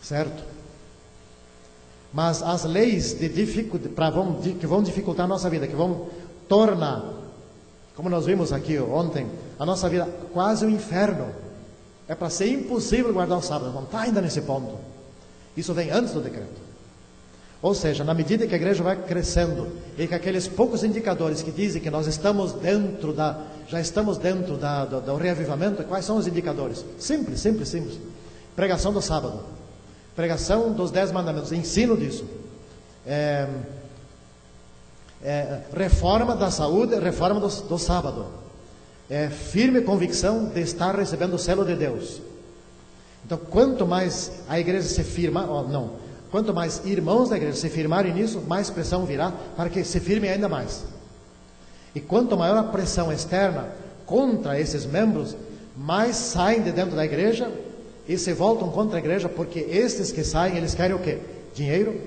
certo? Mas as leis que vão dificultar a nossa vida, que vão tornar, como nós vimos aqui ontem, a nossa vida quase um inferno. É para ser impossível guardar o sábado, não está ainda nesse ponto. Isso vem antes do decreto. Ou seja, na medida que a igreja vai crescendo e que aqueles poucos indicadores que dizem que nós estamos já estamos dentro do reavivamento, quais são os indicadores? Simples. Pregação do sábado, pregação dos 10 mandamentos, ensino disso, reforma da saúde, reforma do sábado, firme convicção de estar recebendo o selo de Deus. Então, quanto mais a igreja se firma, quanto mais irmãos da igreja se firmarem nisso, mais pressão virá para que se firmem ainda mais. E quanto maior a pressão externa contra esses membros, mais saem de dentro da igreja e se voltam contra a igreja, porque estes que saem, eles querem o quê? Dinheiro,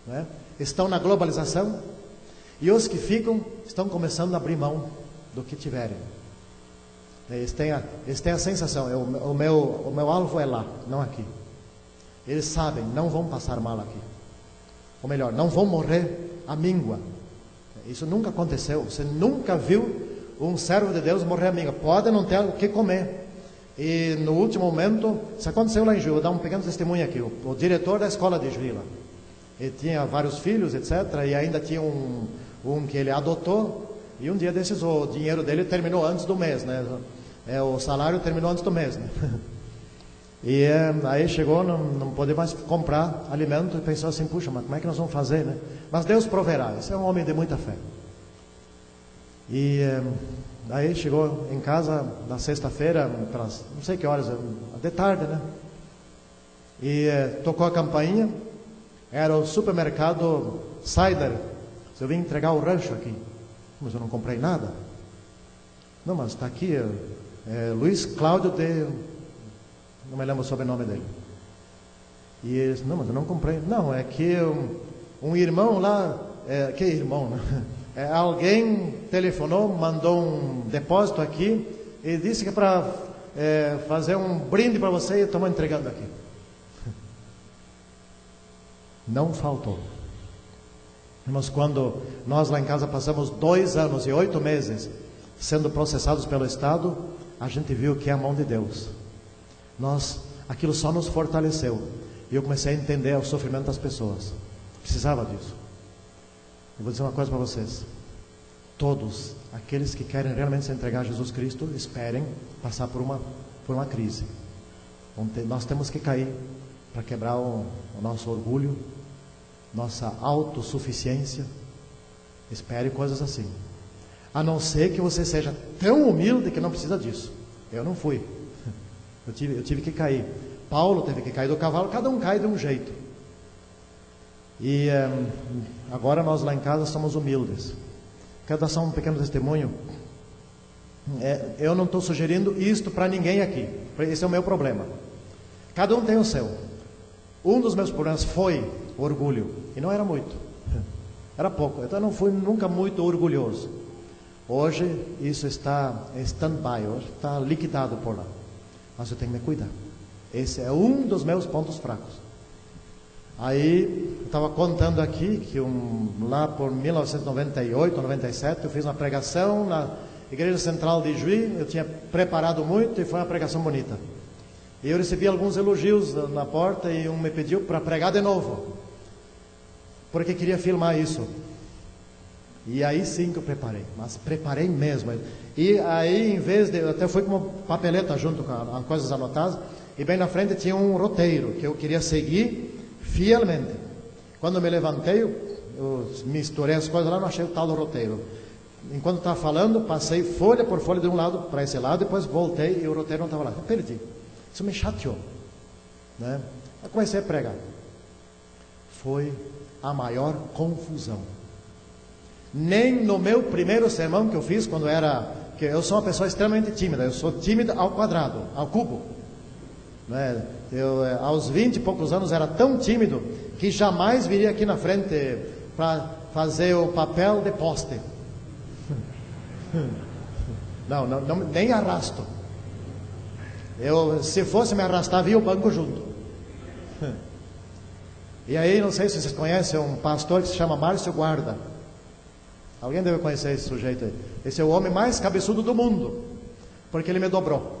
né? Estão na globalização, e os que ficam estão começando a abrir mão do que tiverem. Eles têm a sensação, o meu alvo é lá, não aqui. Eles sabem, não vão passar mal aqui. Ou melhor, não vão morrer à míngua. Isso nunca aconteceu. Você nunca viu um servo de Deus morrer à míngua. Pode não ter o que comer. E no último momento, isso aconteceu lá em Juí. Vou dar um pequeno testemunho aqui. O diretor da escola de Juí lá, ele tinha vários filhos, etc. E ainda tinha um que ele adotou. E um dia desses, o dinheiro dele terminou antes do mês, né? O salário terminou antes do mês, né? E aí chegou, não poder mais comprar alimento, e pensou assim, puxa, mas como é que nós vamos fazer, né? Mas Deus proverá. Esse é um homem de muita fé. E aí chegou em casa na sexta-feira, não sei que horas, de tarde, né? E tocou a campainha. Era o supermercado Cider. Eu vim entregar o rancho aqui. Mas eu não comprei nada. Não, mas está aqui, Luiz Cláudio de... Não me lembro o sobrenome dele. E eles, não, mas eu não comprei. Não, é que um irmão lá, que irmão, né? Alguém telefonou, mandou um depósito aqui e disse que é para fazer um brinde para você, e eu estou entregando aqui. Não faltou. Mas quando nós lá em casa passamos 2 anos e 8 meses sendo processados pelo Estado, a gente viu que é a mão de Deus. Aquilo só nos fortaleceu. E eu comecei a entender o sofrimento das pessoas. Precisava disso. Eu vou dizer uma coisa para vocês. Todos aqueles que querem realmente se entregar a Jesus Cristo, esperem passar por uma crise. Nós temos que cair para quebrar o nosso orgulho, nossa autossuficiência. Espere coisas assim. A não ser que você seja tão humilde que não precisa disso. Eu não fui. Eu tive que cair. Paulo teve que cair do cavalo. Cada um cai de um jeito. E agora nós lá em casa somos humildes. Quero dar só um pequeno testemunho. Eu não estou sugerindo isto para ninguém aqui. Esse é o meu problema. Cada um tem o seu. Um dos meus problemas foi orgulho. E não era muito. Era pouco. Então eu não fui nunca muito orgulhoso. Hoje isso está em stand-by. Hoje está liquidado por lá. Mas eu tenho que me cuidar. Esse é um dos meus pontos fracos. Aí, eu estava contando aqui que lá por 1998, 97, eu fiz uma pregação na Igreja Central de Juí. Eu tinha preparado muito e foi uma pregação bonita. E eu recebi alguns elogios na porta e um me pediu para pregar de novo, porque queria filmar isso. E aí sim que eu preparei, mas preparei mesmo. E aí, em vez de... Eu até fui com uma papeleta junto com as coisas anotadas, e bem na frente tinha um roteiro que eu queria seguir fielmente. Quando eu me levantei, eu misturei as coisas lá, não achei o tal do roteiro. Enquanto estava falando, passei folha por folha de um lado para esse lado, depois voltei e o roteiro não estava lá. Eu perdi. Isso me chateou, né? Eu comecei a pregar. Foi a maior confusão. Nem no meu primeiro sermão que eu fiz, que eu sou uma pessoa extremamente tímida, eu sou tímida ao quadrado, ao cubo, né? Aos 20 e poucos anos era tão tímido que jamais viria aqui na frente para fazer o papel de poste. Não, nem arrasto. Se fosse me arrastar, via o banco junto. E aí, não sei se vocês conhecem um pastor que se chama Márcio Guarda. Alguém deve conhecer esse sujeito aí. Esse é o homem mais cabeçudo do mundo, porque ele me dobrou.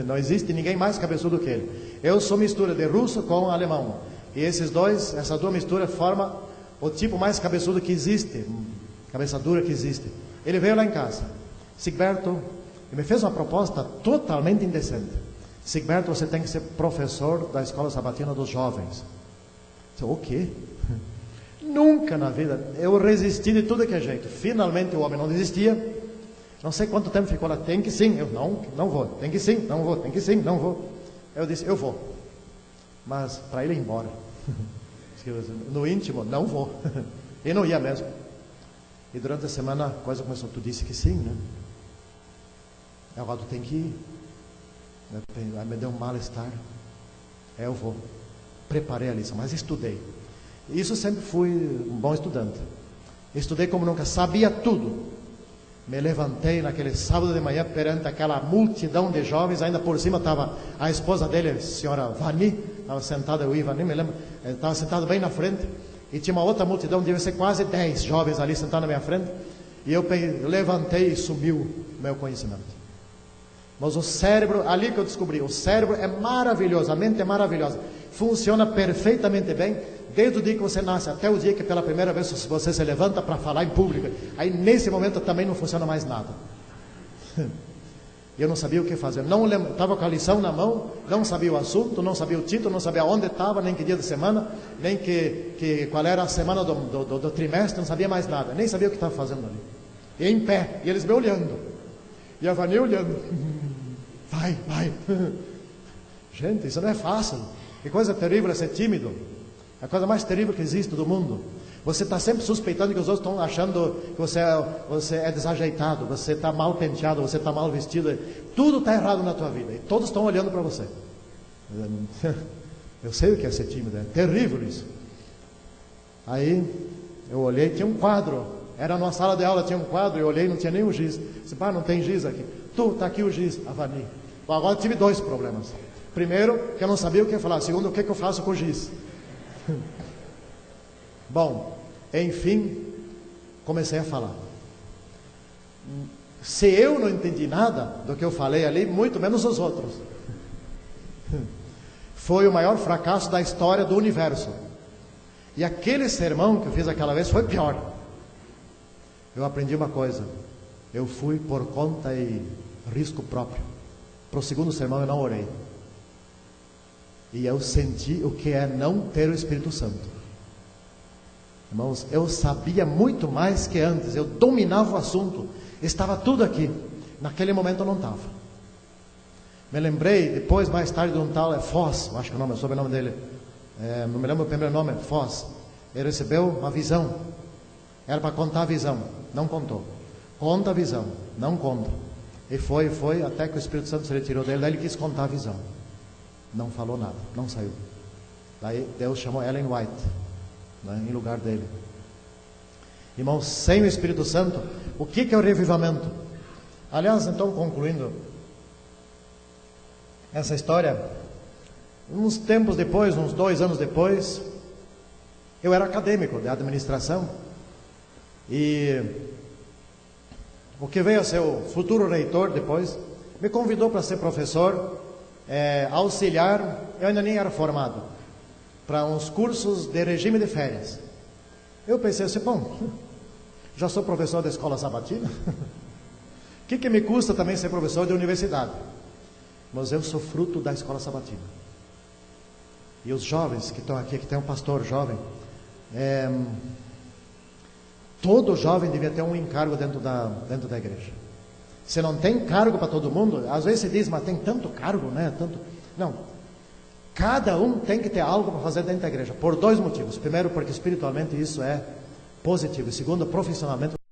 Não existe ninguém mais cabeçudo que ele. Eu sou mistura de russo com alemão. E essas duas misturas formam o tipo mais cabeçudo que existe, cabeça dura que existe. Ele veio lá em casa. Sigberto, ele me fez uma proposta totalmente indecente. Sigberto, você tem que ser professor da escola sabatina dos jovens. Eu disse, o quê? Nunca na vida. Eu resisti de tudo que é jeito. Finalmente o homem não desistia. Não sei quanto tempo ficou lá. Tem que sim. Eu não vou. Tem que sim, não vou. Tem que sim, não vou. Eu disse, eu vou. Mas para ele ir embora. No íntimo, não vou. E não ia mesmo. E durante a semana a coisa começou. Tu disse que sim, né? Agora tu tem que ir. Aí me deu um mal-estar. Eu vou. Preparei a lição, mas estudei. Isso sempre fui um bom estudante. Estudei como nunca, sabia tudo. Me levantei naquele sábado de manhã perante aquela multidão de jovens. Ainda por cima estava a esposa dele, a senhora Vani. Estava sentada, eu e Vani, me lembro. Estava sentado bem na frente. E tinha uma outra multidão, devia ser quase 10 jovens ali sentados na minha frente. E eu levantei e sumiu o meu conhecimento. Mas o cérebro, ali que eu descobri, o cérebro é maravilhoso, a mente é maravilhosa. Funciona perfeitamente bem, desde o dia que você nasce até o dia que pela primeira vez você se levanta para falar em público. Aí nesse momento também não funciona mais nada. Eu não sabia o que fazer, não estava com a lição na mão, não sabia o assunto, não sabia o título, não sabia onde estava, nem que dia de semana, nem qual era a semana do trimestre, não sabia mais nada, nem sabia o que estava fazendo ali. E em pé, e eles me olhando, e a Vani olhando, vai. Gente, isso não é fácil. Que coisa terrível é ser tímido. É a coisa mais terrível que existe do mundo. Você está sempre suspeitando que os outros estão achando que você é desajeitado, você está mal penteado, você está mal vestido. Tudo está errado na tua vida. E todos estão olhando para você. Eu sei o que é ser tímido. É terrível isso. Aí eu olhei, tinha um quadro. Era numa sala de aula, tinha um quadro. Eu olhei, não tinha nenhum giz. Disse, não tem giz aqui. Está aqui o giz, a Vani. Bom, agora eu tive 2 problemas. Primeiro, que eu não sabia o que falar. Segundo, o que eu faço com o giz? Bom, enfim, comecei a falar. Se eu não entendi nada do que eu falei ali, muito menos os outros. Foi o maior fracasso da história do universo. E aquele sermão que eu fiz aquela vez foi pior. Eu aprendi uma coisa. Eu fui por conta e risco próprio. Para o segundo sermão eu não orei. E eu senti o que é não ter o Espírito Santo. Irmãos, eu sabia muito mais que antes. Eu dominava o assunto. Estava tudo aqui. Naquele momento eu não estava. Me lembrei, depois, mais tarde, de um tal Foz. Acho que o sobrenome dele. Não me lembro o primeiro nome, Foz. Ele recebeu uma visão. Era para contar a visão. Não contou. Conta a visão. Não conta. E foi, até que o Espírito Santo se retirou dele. Daí ele quis contar a visão. Não falou nada, não saiu. Daí Deus chamou Ellen White, né, em lugar dele. Irmãos, sem o Espírito Santo, o que é o revivamento? Aliás, então, concluindo essa história, uns tempos depois, uns 2 anos depois, eu era acadêmico de administração, e o que veio a ser o futuro reitor depois, me convidou para ser professor, auxiliar, eu ainda nem era formado, para uns cursos de regime de férias. Eu pensei assim, bom, já sou professor da escola sabatina, o que me custa também ser professor de universidade? Mas eu sou fruto da escola sabatina. E os jovens que estão aqui, que tem um pastor jovem, todo jovem devia ter um encargo dentro da igreja. Se não tem cargo para todo mundo, às vezes se diz, mas tem tanto cargo, né? Não. Cada um tem que ter algo para fazer dentro da igreja, por 2 motivos. Primeiro, porque espiritualmente isso é positivo. E segundo, profissionalmente